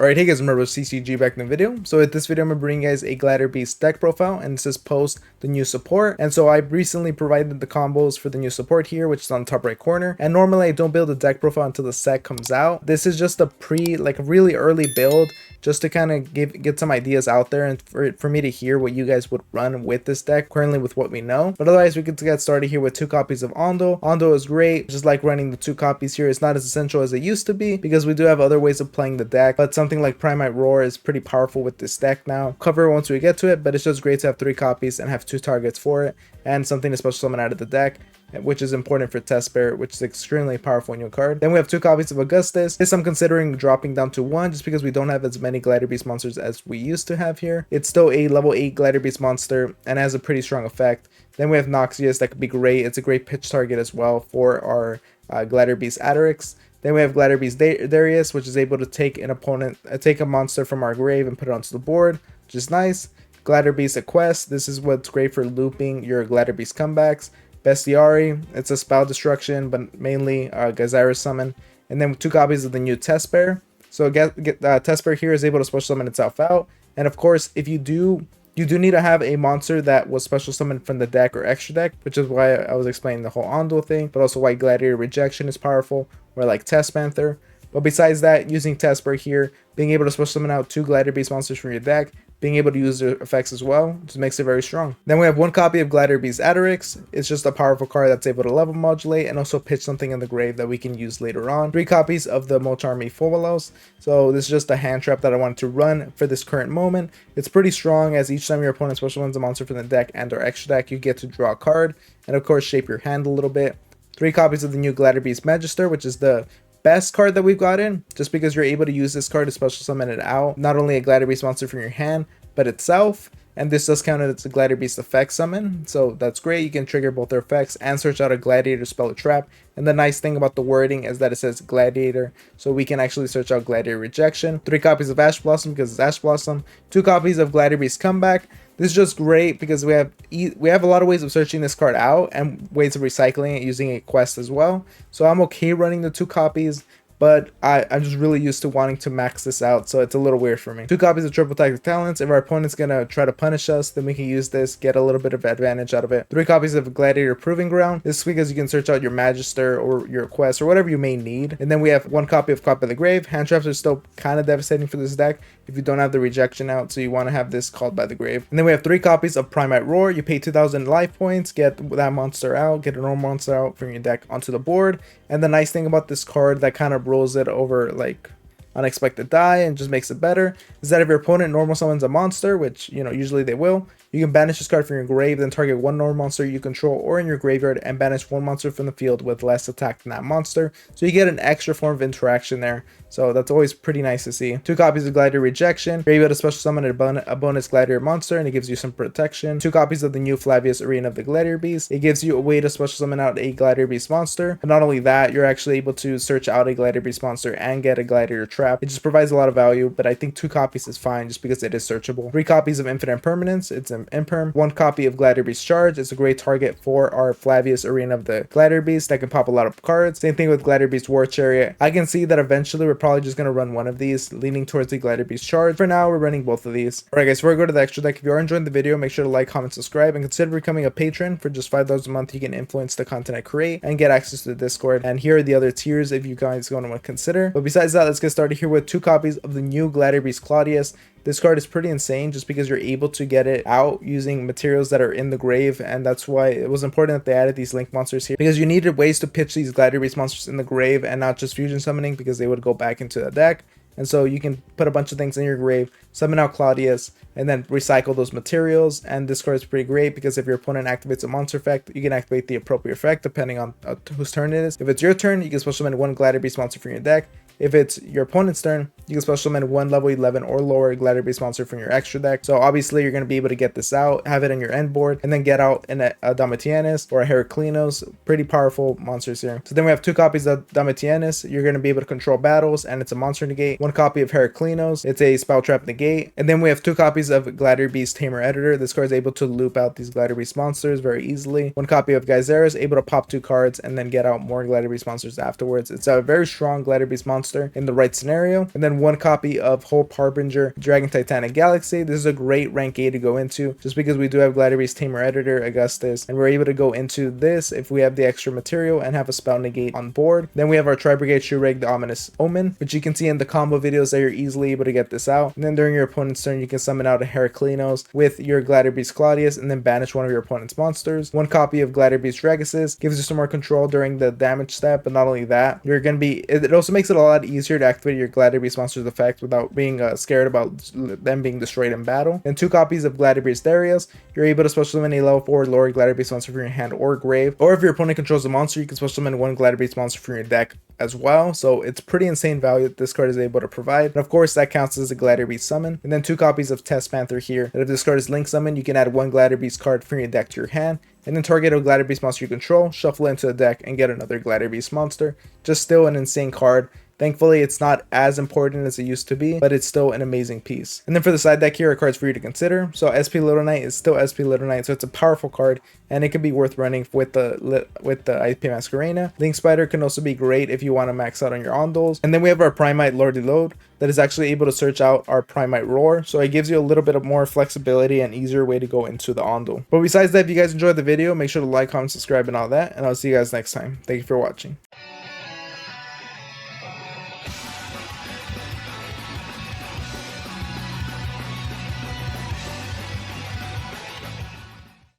Alright, hey guys, remember CCG back in the video. So with this video, I'm going to bring you guys a Gladiator Beast deck profile, and this is post the new support. And so I recently provided the combos for the new support here, which is on the top right corner. And normally I don't build a deck profile until the set comes out. This is just a really early build, just to kind of get some ideas out there and for me to hear what you guys would run with this deck currently with what we know. But otherwise, we could get started here with 2 copies of Ondo. Ondo is great, just like running the 2 copies here. It's not as essential as it used to be because we do have other ways of playing the deck, but something like Primite Roar is pretty powerful with this deck now. Cover once we get to it, but it's just great to have 3 copies and have 2 targets for it, and something to special summon out of the deck, which is important for Test Bear, which is extremely powerful new card. Then we have 2 copies of Augustus. This I'm considering dropping down to 1 just because we don't have as many Gladiator Beast monsters as we used to have here. It's still a level 8 Gladiator Beast monster and has a pretty strong effect. Then we have Noxious, that could be great. It's a great pitch target as well for our Gladiator Beast Aderix. Then we have Gladiator Beast Darius, which is able to take a monster from our grave and put it onto the board, which is nice. Gladiator Beast Quest. This is what's great for looping your Gladiator Beast comebacks. Bestiari, it's a spell destruction, but mainly Gazira summon. And then 2 copies of the new Test Bear. So Test Bear here is able to special summon itself out. And of course, if you do need to have a monster that was special summoned from the deck or extra deck, which is why I was explaining the whole Ondo thing, but also why Gladiator Rejection is powerful, or like Test Panther. But besides that, using Test Bear here, being able to special summon out 2 Gladiator Beast monsters from your deck, being able to use their effects as well, just makes it very strong. Then we have 1 copy of Gladiator Beast Aderix. It's just a powerful card that's able to level modulate and also pitch something in the grave that we can use later on. 3 copies of the Molcharmi Fovelos. So this is just a hand trap that I wanted to run for this current moment. It's pretty strong, as each time your opponent special summons a monster from the deck and or extra deck, you get to draw a card and of course shape your hand a little bit. 3 copies of the new Gladiator Beast Magister, which is the best card that we've gotten, just because you're able to use this card to special summon it out, not only a Gladiator Beast monster from your hand, but itself. And this does count as a Gladiator Beast effect summon, so that's great. You can trigger both their effects and search out a Gladiator spell or trap. And the nice thing about the wording is that it says Gladiator, so we can actually search out Gladiator Rejection. 3 copies of Ash Blossom because it's Ash Blossom. 2 copies of Gladiator Beast Comeback. This is just great because we have a lot of ways of searching this card out and ways of recycling it using a quest as well. So I'm okay running the 2 copies. But I'm just really used to wanting to max this out, so it's a little weird for me. 2 copies of Triple Tactic Talents. If our opponent's gonna try to punish us, then we can use this, get a little bit of advantage out of it. 3 copies of Gladiator Proving Ground. This is because you can search out your Magister or your quest or whatever you may need. And then we have 1 copy of Cop of the Grave. Hand traps are still kind of devastating for this deck if you don't have the rejection out, so you want to have this Called by the Grave. And then we have 3 copies of Primite Roar. You pay 2,000 life points, get that monster out, get a normal monster out from your deck onto the board. And the nice thing about this card that kind of rolls it over like unexpected die and just makes it better is that if your opponent normal summons a monster, which usually they will, you can banish this card from your grave, then target 1 normal monster you control or in your graveyard and banish 1 monster from the field with less attack than that monster. So you get an extra form of interaction there. So that's always pretty nice to see. 2 copies of Gladiator Rejection. You're able to special summon a bonus Gladiator monster and it gives you some protection. 2 copies of the new Flavius Arena of the Gladiator Beast. It gives you a way to special summon out a Gladiator Beast monster. But not only that, you're actually able to search out a Gladiator Beast monster and get a Gladiator trap. It just provides a lot of value, but I think 2 copies is fine just because it is searchable. 3 copies of Infinite Permanence. It's an imperm. 1 copy of Gladiator Beast Charge. It's a great target for our Flavius Arena of the Gladiator Beast that can pop a lot of cards. Same thing with Gladiator Beast War Chariot. I can see that eventually we're probably just going to run one of these, leaning towards the Gladiator Beast Charge. For now, we're running both of these. Alright guys, before I go to the extra deck, if you are enjoying the video, make sure to like, comment, subscribe, and consider becoming a patron. For just $5 a month, you can influence the content I create and get access to the Discord. And here are the other tiers if you guys want to consider. But besides that, let's get started here with 2 copies of the new Gladiator Beast Claudius. This card is pretty insane just because you're able to get it out using materials that are in the grave, and that's why it was important that they added these link monsters here, because you needed ways to pitch these Gladiator Beast monsters in the grave and not just fusion summoning, because they would go back into the deck. And so you can put a bunch of things in your grave, summon out Claudius, and then recycle those materials. And this card is pretty great because if your opponent activates a monster effect, you can activate the appropriate effect depending on whose turn it is. If it's your turn, you can special summon 1 Gladiator Beast monster from your deck. If it's your opponent's turn, you can special summon 1 level 11 or lower Gladiator Beast monster from your extra deck. So obviously you're going to be able to get this out, have it on your end board, and then get out a Domitianus or a Heraclinos. Pretty powerful monsters here. So then we have 2 copies of Domitianus. You're going to be able to control battles, and it's a monster negate. 1 copy of Heraclinos. It's a spell trap negate. And then we have 2 copies of Gladiator Beast Tamer Editor. This card is able to loop out these Gladiator Beast monsters very easily. 1 copy of Geyseris, able to pop 2 cards and then get out more Gladiator Beast monsters afterwards. It's a very strong Gladiator Beast monster. monster in the right scenario. And then 1 copy of Hope Harbinger Dragon Titanic Galaxy. This is a great rank A to go into just because we do have Gladiator Beast Tamer Editor, Augustus, and we're able to go into this if we have the extra material and have a spell negate on board. Then we have our Tri-Brigade Shoerig, the Ominous Omen, which you can see in the combo videos that you're easily able to get this out. And then during your opponent's turn, you can summon out a Heraclinos with your Gladiator Beast Claudius and then banish one of your opponent's monsters. 1 copy of Gladiator Beast Dragosis gives you some more control during the damage step, but not only that, you're going to be, it also makes it a lot easier to activate your Gladiator Beast monster's effect without being scared about them being destroyed in battle. And 2 copies of Gladiator Beast Darius, you're able to special summon a level 4 Lord Gladiator Beast monster from your hand or grave, or if your opponent controls a monster, you can special summon 1 Gladiator Beast monster from your deck as well. So it's pretty insane value that this card is able to provide. And of course, that counts as a Gladiator Beast summon. And then 2 copies of Test Panther here, that if this card is link summoned, you can add 1 Gladiator Beast card from your deck to your hand, and then target a Gladiator Beast monster you control, shuffle it into the deck, and get another Gladiator Beast monster. Just still an insane card. Thankfully, it's not as important as it used to be, but it's still an amazing piece. And then for the side deck here are cards for you to consider. So SP Little Knight is still SP Little Knight, so it's a powerful card, and it can be worth running with the IP Masquerena. Link Spider can also be great if you want to max out on your Ondals. And then we have our Primite Lordy Load that is actually able to search out our Primite Roar, so it gives you a little bit of more flexibility and easier way to go into the Ondal. But besides that, if you guys enjoyed the video, make sure to like, comment, subscribe, and all that, and I'll see you guys next time. Thank you for watching.